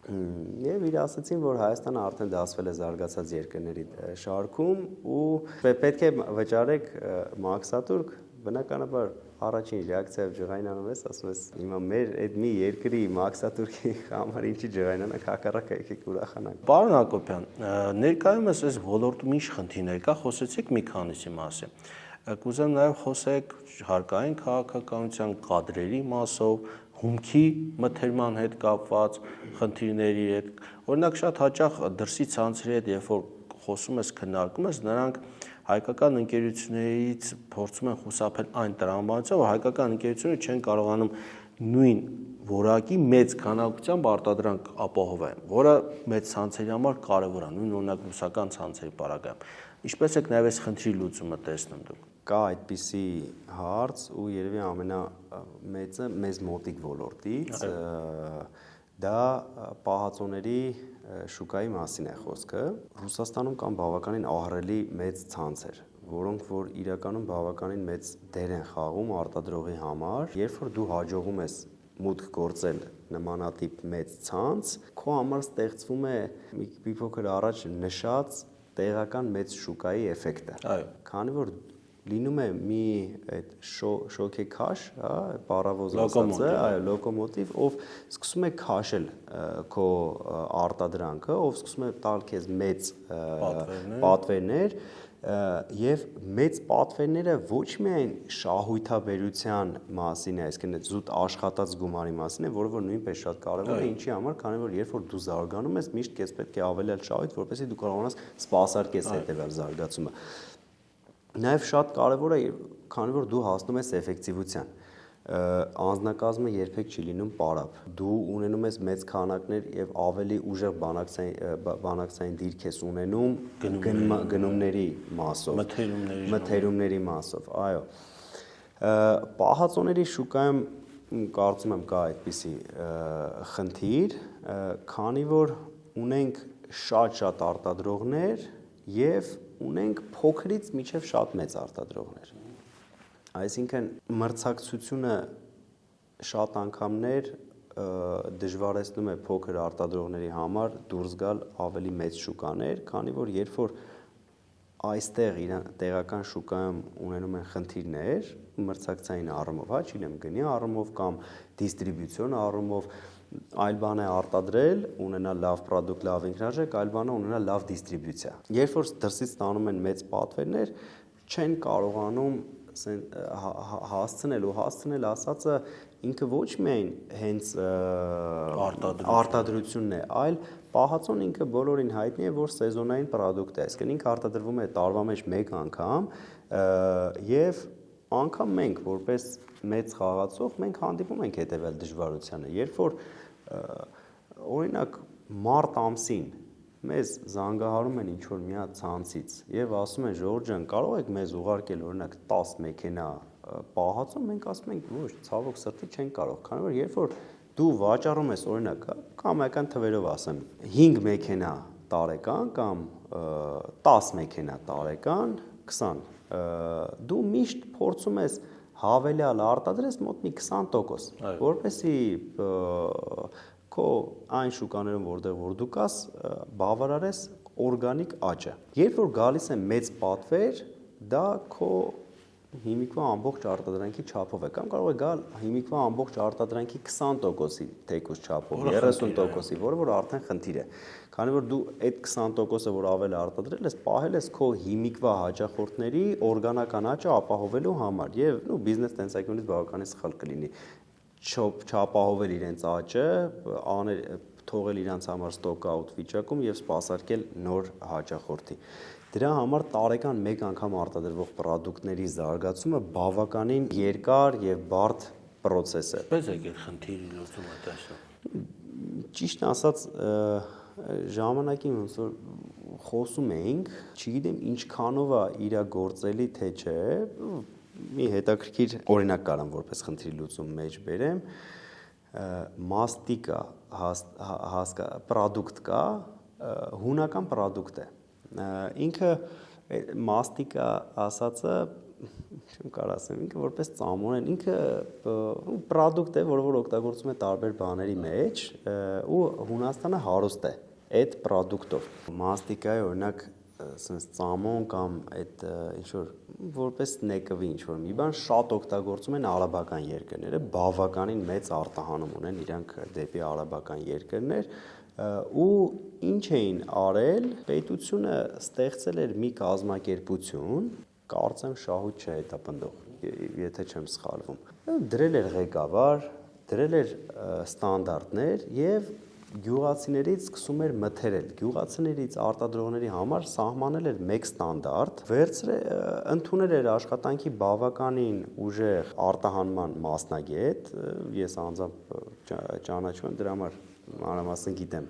եւ իր ասացին, որ Հայաստանը արդեն դասվել է զարգացած երկրների շարքում ու պետք է վճարեք մաքսատուրք, բնականաբար առաջին ռեակցիայով ջղայնանում ես, ասում ես հիմա մեր այդ մի երկրի մաքսատուրքի համար ինչի ջղայնանանք, հակառակը եկեք ուրախանանք։ Պարոն Հակոբյան, ներկայումս այս ոլորտում ինչ խնդիրներ կա, խոսեցիք մի քանիսի մասին։ Կուզեմ նաև խոսեք հարկային քաղաքականության կադրերի մասով, հումքի մթերման հետ կապված խնդիրների հետ։ Օրինակ շատ հաճախ դրսի ցանցերի հետ, երբ որ խոսում ես, քննարկում ես, նրանք հայկական ընկերություններից փորձում են խուսափել այն տրամաբանությամբ, որ հայկական ընկերությունները չեն կարողանում նույն որակի մեծ քանակությամբ արտադրանք ապահովել, որը մեծ ցանցերի համար կարևոր է, նույն օրինակ ռուսական ցանցերի պարագայում։ Ինչպես եք նաև այս խնդրի լուծումը տեսնում դուք։ Կա այդպիսի հարց ու երևի ամենամեծը մեզ մոտիկ ոլորտից դա պահածոների շուկայի մասին է խոսքը։ Ռուսաստանում կան բավականին ահռելի մեծ ցանցեր, որոնք որ իրականում բավականին մեծ դեր են խաղում արտադրողի համար, երբ որ դու հաջողում ես մուտք գործել նմանատիպ մեծ ցանց, քո համար ստեղծվում է մի փոքր առաջ նշած տեղական մեծ շուկայի էֆեկտը։ Այո, քանի որ լինում է մի այդ շոքեքաշ, հա, պարավոզ ասածը, այո, լոկոմոտիվ, ով սկսում է քաշել քո արտադրանքը, ով սկսում է տալ քեզ մեծ պատվերներ, եւ մեծ պատվերները ոչ միայն շահույթաբերության մասին է, այսինքն զուտ աշխատած գումարի մասին է, որը որ նույնպես շատ կարևոր է, ինչի համար, քանի որ երբ որ դու զարգանում ես, միշտ քեզ պետք է ավելի շահույթ, որպեսզի դու կարողանաս սպասարկես հետեւյալ զարգացումը։ Նաեւ շատ կարևոր է, քանի որ դու հասնում ես էֆեկտիվության, անձնակազմը երբեք չի լինում պարապ։ Դու ունենում ես մեծ քանակներ եւ ավելի ուժեղ բանակցային դիրք ես ունենում գնումների մասով, մթերումների մասով, այո։ Պահածոների շուկայում կարծում եմ կա այդպիսի խնդիր, քանի որ ունենք շատ արտադրողներ եւ ունենք փոքրից մինչեւ շատ մեծ արտադրողներ։ Այսինքն մրցակցությունը շատ անգամներ դժվարեցնում է փոքր արտադրողների համար դուրս գալ ավելի մեծ շուկաներ, քանի որ երբ որ այստեղ տեղական շուկայում ունենում են խնդիրներ մրցակցային առումով, չգիտեմ, գնի առումով կամ դիստրիբյուցիոն առումով, այլ բան է արտադրել, ունենալ լավ պրոդուկտ, լավ ինքնարժեք, այլ բան է ունենալ լավ դիստրիբյուցիա։ Երբ որ դրսից ստանում են մեծ պատվերներ, չեն կարողանում հասցնել ասածը ինքը ոչ միայն հենց արտադրությունն է, այլ պահածոն ինքը բոլորին հայտնի է, որ սեզոնային պրոդուկտ է, այսինքն ինքը արտադրվում է տարվա մեջ մեկ անգամ եւ անգամ մենք որպես մեծ խաղացող մենք հանդիպում ենք հետեւյալ դժվարությանը, երբ որ օրինակ մարտ ամսին մեզ զանգահարում են ինչ-որ մի հատ ցանցից եւ ասում են Ժորժ ջան, կարող եք մեզ ուղարկել օրինակ 10 մեքենա պահածո, մենք ասում ենք ոչ, ցավոք սրտի չենք կարող, քանի որ երբ որ դու վաճառում ես օրինակ կամական թվերով ասեմ 5 մեքենա տարեկան կամ 10 մեքենա տարեկան 20 դու միշտ փորձում ես հավելյալ արտադրես մոտ մի 20%, որպեսզի քո այն շուկաներում որտեղ որ դու կաս բավարարես օրգանիկ աճը։ Երբ որ գալիս է մեծ պատվեր, դա քո հիմիկվա ամբողջ արտադրանքի չափով է, կամ կարող է գալ հիմիկվա ամբողջ արտադրանքի 20%-ի թեկուզ չափով, 30%-ի, որը որ արդեն խնդիր է։ Քանի որ դու այդ 20%-ը որ ավել արտադրել ես, պահել ես քո հիմիկվա հաճախորդների օրգանական աճը ապահովելու համար եւ բիզնես տենսակյունից բավականին սխալ կլինի չապահովել իրենց աճը, թողել իրենց համար ստոկ աուտ վիճակում եւ սպասարկել նոր հաճախորդի։ Դրա համար տարեկան մեկ անգամ արտադրվող պրոդուկտների զարգացումը բավականին երկար եւ բարդ process է։ Պես է այդ խնդիրի լուծումը տեսնում։ Ճիշտ ասած, ժամանակին ոնց որ խոսում էինք, չգիտեմ ինչքանով է իրա գործելի թե չէ, մի հետաքրքիր օրինակ կարամ որպես խնդրի լուծում մեջ բերեմ, մաստիկա պրոդուկտ կա, հունական պրոդուկտ է, ինքը մաստիկա ասածը, չեմ կարող ասեմ, ինքը որպես ծամոն են, ինքը պրոդուկտ է, որը որ օգտագործում է տարբեր բաների մեջ, ու Հունաստանը հարուստ է այդ պրոդուկտով։ Մաստիկայի օրինակ sense ծամոն կամ այդ ինչ որ որպես նեկվի ինչ որ մի բան շատ օգտագործում են արաբական երկրները, բավականին մեծ արտահանում ունեն իրանք դեպի արաբական երկրներ ու ինչ էին արել, պետությունը ստեղծել էր մի կազմակերպություն, կարծեմ շահույթ չէ հետապնդող, եթե չեմ սխալվում։ Դրել էր ղեկավար, դրել էր ստանդարտներ եւ գյուղացիներից սկսում էր մթերել, գյուղացիներից արտադրողների համար սահմանել էր մեկ ստանդարտ, ընդունել էր աշխատանքի բավականին ուժեղ արտահանման մասնագետ, ես անձամբ ճանաչում եմ դրա համար մանրամասն գիտեմ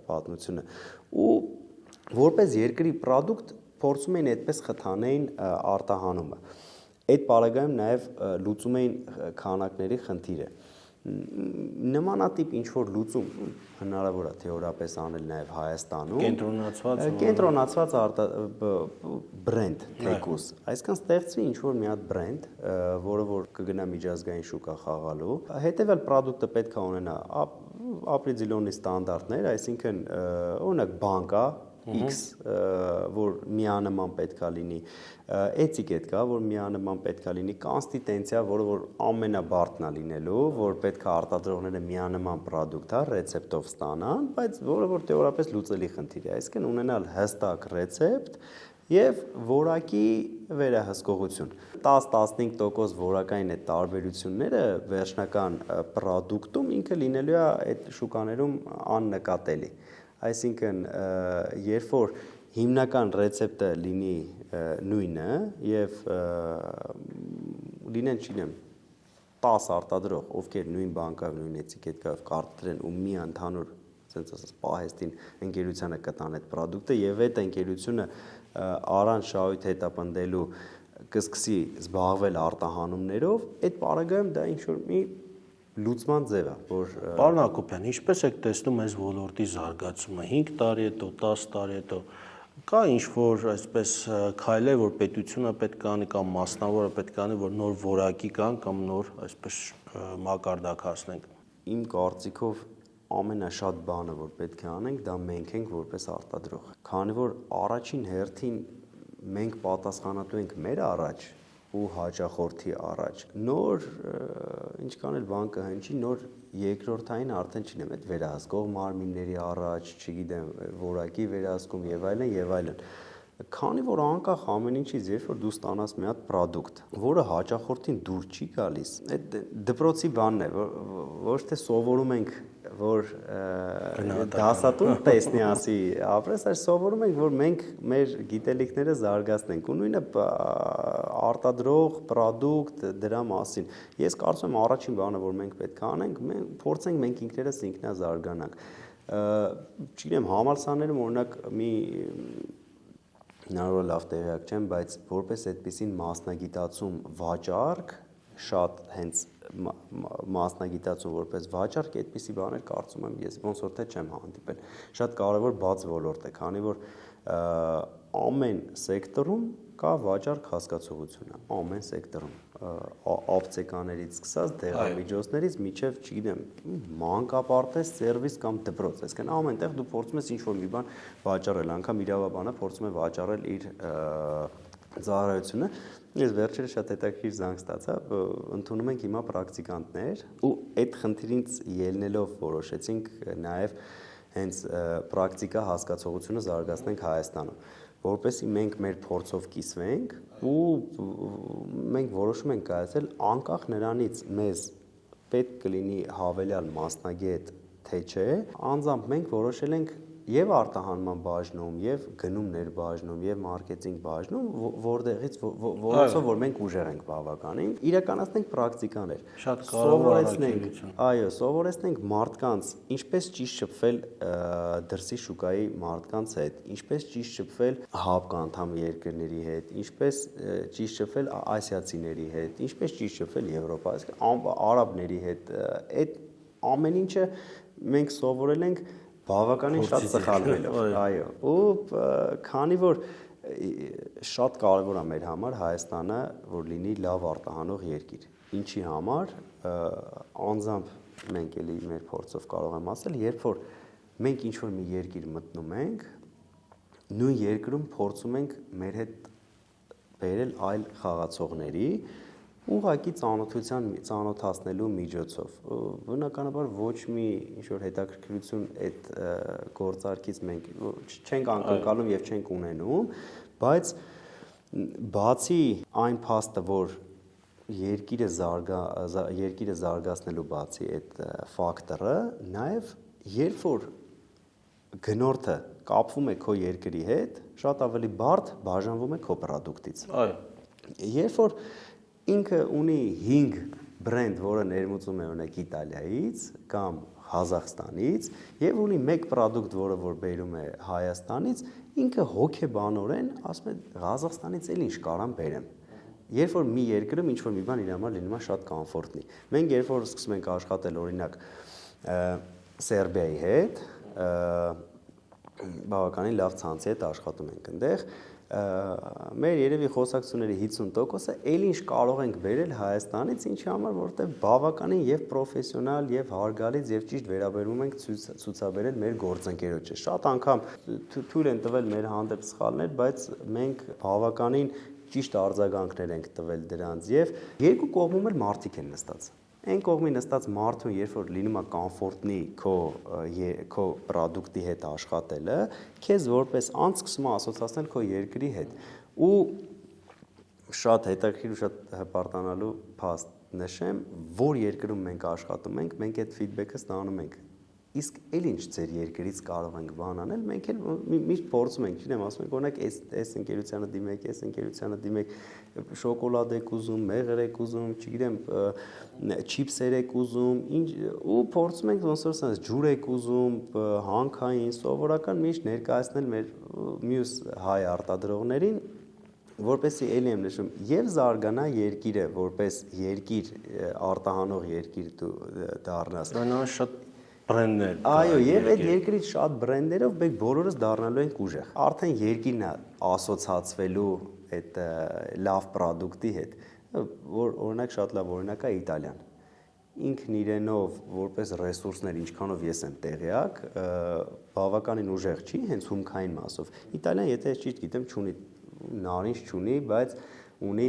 պատմությունը, ու որպես երկրի պրոդուկտ փորձում էին այդպես խթանեին արտահանումը։ Այդ պարագայում նաև լուծում էին քանակների խնդիրը։ Նմանատիպ ինչ-որ լուծում հնարավոր է թեորիապես անել նաև Հայաստանում։ Կենտրոնացված բրենդ թեկուզ։ Այսինքն ստեղծվի ինչ-որ մի հատ բրենդ, որը որ կգնա միջազգային շուկա խաղալու։ Հետևյալ պրոդուկտը պետք է ունենա ապրիլյոնի ստանդարտներ, այսինքն օրինակ բանկա X, որ միանման պետք է լինի, էտիկետ կա, որ միանման պետք է լինի, կոնստիտենցիա, որը որ ամենաբարդն է լինելու, որ պետք է արտադրողները միանման պրոդուկտ ռեցեպտով ստանան, բայց որը որ թեորիապես լուծելի խնդիր է, այսինքն ունենալ հստակ ռեցեպտ, եւ որակի վերահսկողություն 10-15% որակային այդ տարբերությունները վերջնական product-ում ինքը լինելու է այդ շուկաներում աննկատելի այսինքն երբ որ հիմնական ռեցեպտը լինի նույնը եւ լինեն չինեմ 10 արտադրող ովքեր նույն բանկով նույն էտիկետկայով կարտադրեն ու մի ընդհանուր ասենց ասած պահեստին ընկերությանը կտան այդ product-ը եւ այդ ընկերությունը առանց շահույթ հետապնդելու կսկսի զբաղվել արտահանումներով, այդ պարագայում դա ինչ-որ մի լուծման ձև է, որ Պարոն Հակոբյան, ինչպես եք տեսնում այս ոլորտի զարգացումը 5 տարի հետո, 10 տարի հետո կա ինչ-որ այսպես քայլեր, որ պետությունը պետք է անի կամ մասնավորը պետք է անի, որ նոր որակի կան կամ նոր այսպես մակարդակ հասնենք։ Իմ կարծիքով ամենաշատ բանը, որ պետք է անենք, դա մենք ենք որպես արտադրող։ Քանի որ առաջին հերթին մենք պատասխանատու ենք մեր առաջ ու հաճախորդի առաջ։ Նոր ինչքան էլ բանկը հնչի, նոր երկրորդային արդեն չինեմ այդ վերահսկող մարմինների առաջ, չգիտեմ, որակի վերահսկում եւ այլն եւ այլն։ Քանի որ անկախ ամեն ինչից, երբ որ դու ստանաս մի հատ product, որը հաճախորդին դուր չի գալիս, այդ դպրոցի բանն է, ոչ թե սովորում ենք, որ դասատուն տեսնի ասի, ապրես, այլ սովորում ենք, որ մենք մեր գիտելիքները զարգացնենք ու նույնը արտադրող product դրա մասին։ Ես կարծում եմ առաջին բանը, որ մենք պետք է անենք, փորձենք մենք ինքներս ինքնազարգանանք։ Չգիտեմ, համալսաներում օրինակ մի հնարավոր լավ տեղյակ չեմ, բայց որպես այդպիսին մասնագիտացում վաճառք, շատ հենց մասնագիտացում որպես վաճառք, այդպիսի բաներ կարծում եմ ես ոնց որ թե չեմ հանդիպել։ Շատ կարևոր բաց ոլորտ է, քանի որ ամեն սեկտորում կա վաճառք հասկացողությունը, ամեն սեկտորում ապտեկաներից սկսած դեղամիջոցներից միջև, չգիտեմ, մանկապարտեզ, սերվիս կամ դպրոց, այսինքն ամենտեղ դու փորձում ես ինչ-որ մի բան վաճառել, անգամ իրավաբանը փորձում է վաճառել իր ծառայությունը։ Ես վերջերս շատ հետաքրքիր զանգ ստացա, ընդունում ենք հիմա պրակտիկանտներ ու այդ խնդիրից ելնելով որոշեցինք նաև հենց պրակտիկա հասկացողությունը զարգացնենք Հայաստանում, որպեսզի մենք մեր փորձով կիսվենք ու մենք որոշում ենք կայացել անկախ նրանից մեզ պետք կլինի հավելյալ մասնագետ թե չէ, անձամբ մենք որոշել ենք եւ արտահանման բաժնում, եւ գնումներ բաժնում, եւ մարքեթինգ բաժնում, որտեղից որոնցով որ մենք ուժեղ ենք բավականին, իրականացնենք պրակտիկաներ։ Շատ կարևոր առաքելություն։ Այո, սովորեցնենք մարդկանց ինչպես ճիշտ շփվել դրսի շուկայի մարդկանց հետ, ինչպես ճիշտ շփվել հապկ անդամ երկրների հետ, ինչպես ճիշտ շփվել ասիացիների հետ, ինչպես ճիշտ շփվել Եվրոպայի, արաբների հետ։ Այդ ամեն ինչը մենք սովորել ենք բավականին շատ սխալվելով, այո, ու քանի որ շատ կարևոր է մեր համար Հայաստանը, որ լինի լավ արտահանող երկիր, ինչի համար անձամբ մենք էլի մեր փորձով կարող եմ ասել, երբ որ մենք ինչ-որ մի երկիր մտնում ենք, նույն երկրում փորձում ենք մեր հետ բերել այլ խաղացողների ուղղակի ծանոթացնելու միջոցով բնականաբար ոչ մի ինչ-որ հետաքրքրություն այդ գործարքից մենք չենք անկնկալում եւ չենք ունենում, բայց բացի այն փաստը, որ երկիրը զարգացնելու բացի այդ ֆակտորը, նաեւ երբ որ գնորդը կապվում է քո երկրի հետ, շատ ավելի բարդ բաժանվում է քո պրոդուկտից։ Այո։ Երբ որ ինքը ունի 5 բրենդ, որը ներմուծում է օրինակ Իտալիայից կամ Ղազախստանից եւ ունի 1 պրոդուկտ, որը որ բերում է Հայաստանից, ինքը հոգեբանորեն ասում է Ղազախստանից էլ ինչ կարամ բերեմ։ Երբ որ մի երկրում ինչ որ մի բան իր համար լինում է շատ կոմֆորտնի։ Մենք երբ որ սկսում ենք աշխատել օրինակ Սերբիայի հետ, բավականին լավ ցանցի հետ աշխատում ենք այնտեղ, մեր երևի խոսակցությունների 50%-ը էլ ինչ կարող ենք բերել Հայաստանից, ինչի համար որտեղ բավականին եւ պրոֆեսիոնալ եւ հարգալից եւ ճիշտ վերաբերվում ենք ցուցաբերել մեր գործընկերոջը։ Շատ անգամ թույլ են տվել մեր հանդեպ սխալներ, բայց մենք բավականին ճիշտ արձագանքներ ենք տվել դրանց եւ երկու կողմում էլ մարդիկ են նստած։ Այն կողմի նստած մարդուն, երբ որ լինում է կոմֆորտնի քո պրոդուկտի հետ աշխատելը, քեզ որպես անձ սկսում է ասոցացնել քո երկրի հետ։ Ու շատ հետաքրքիր ու շատ հպարտանալու փաստ նշեմ, որ երկրում մենք աշխատում ենք, մենք այդ ֆիդբեքը ստանում ենք։ Իսկ էլ ինչ ձեր երկրից կարող ենք բան անել, մենք էլ միշտ փորձում ենք, չնեմ, ասում ենք, օրինակ, այս ընկերությանը դիմեք, այս ընկերությանը դիմեք, շոկոլադ եք ուզում, մեղր եք ուզում, չգիտեմ, չիփսեր եք ուզում, ինչ ու փորձում ենք ոնց որ ասած ջուր եք ուզում, հանքային, սովորական միշտ ներկայացնել մեր մյուս հայ արտադրողներին, որպեսզի էլի եմ նշում, եւ զարգանա երկիրը, որպես երկիր արտահանող երկիր դու դառնաս։ Այնա շատ բրենդներ։ Այո, եւ այդ երկրից շատ բրենդերով մենք բոլորս դառնալու ենք ուժեղ։ Արդեն երկիրն է ասոցացվելու այդ լավ պրոդուկտի հետ, որ օրինակ շատ լավ օրինակ է Իտալիան։ Ինքն իրենով որպես ռեսուրսներ, ինչքանով ես եմ տեղյակ, բավականին ուժեղ չի, հենց հումքային մասով։ Իտալիան, եթե ես ճիշտ գիտեմ, չունի նարինջ չունի, բայց ունի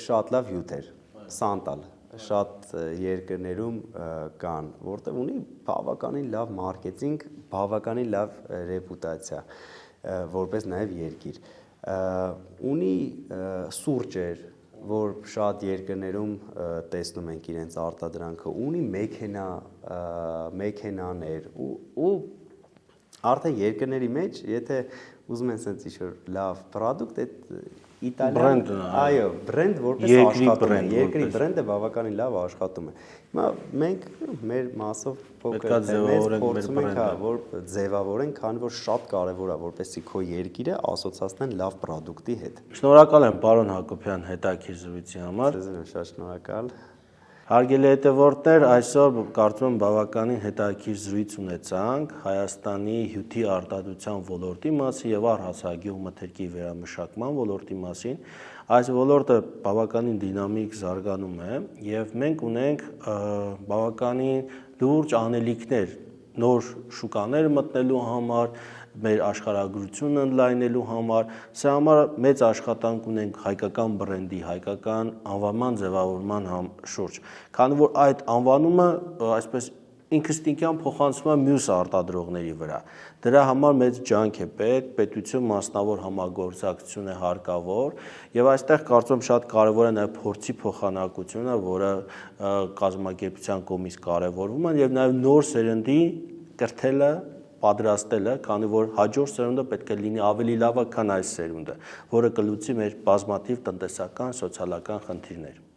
շատ լավ հյութեր, սանտալ, շատ երկրներում կան, որտեղ ունի բավականին լավ մարքեթինգ, բավականին լավ ռեպուտացիա, որպես նաև երկիր։ Ունի սուրճեր, որ շատ երկրներում տեսնում ենք իրենց արտադրանքը, ունի մեքենաներ ու արդեն երկրների մեջ, եթե ուզում են sense ինչ-որ լավ product, այդ Իտալիան, այո, բրենդ որպես աշխատում է, երկրի բրենդը բավականին լավ աշխատում է։ Հիմա մենք մեր մասով փոքր փորձում ենք, որ ձևավորենք, քանի որ շատ կարևոր է, որպեսզի քո երկիրը ասոցացնեն լավ product-ի հետ։ Շնորհակալ եմ, պարոն Հակոբյան, հետաքրքիր զրույցի համար։ Ձեզ եմ շատ շնորհակալ։ Հարգելի հետևորդներ, այսօր կարծում եմ բավականին հետաքրքիր զրույց ունեցանք Հայաստանի հյութի արտադրության ոլորտի մասին եւ առհասարակ գյուղմթերքի վերամշակման ոլորտի մասին։ Այս ոլորտը բավականին դինամիկ զարգանում է եւ մենք ունենք բավականին լուրջ անելիքներ նոր շուկաներ մտնելու համար, մեր աշխարհագրությունն ընդլայնելու համար, սա համար մեծ աշխատանք ունենք հայկական բրենդի, հայկական անվանման ձևավորման շուրջ։ Քանի որ այդ անվանումը այսպես ինքնստինքյան փոխանցվում է մյուս արտադրողների վրա։ Դրա համար մեծ ջանք է պետք, պետություն մասնավոր համագործակցություն է հարկավոր, եւ այստեղ կարծում եմ շատ կարեւոր է նաեւ փորձի փոխանակությունը, որը կազմակերպության կողմից կարեւորվում է, եւ նաեւ նոր սերնդի կրթելը, պատրաստելը, քանի որ հաջորդ սերունդը պետք է լինի ավելի լավը, քան այս սերունդը, որը կլուծի մեր բազմաթիվ տնտեսական, սոցիալական խնդիրներ։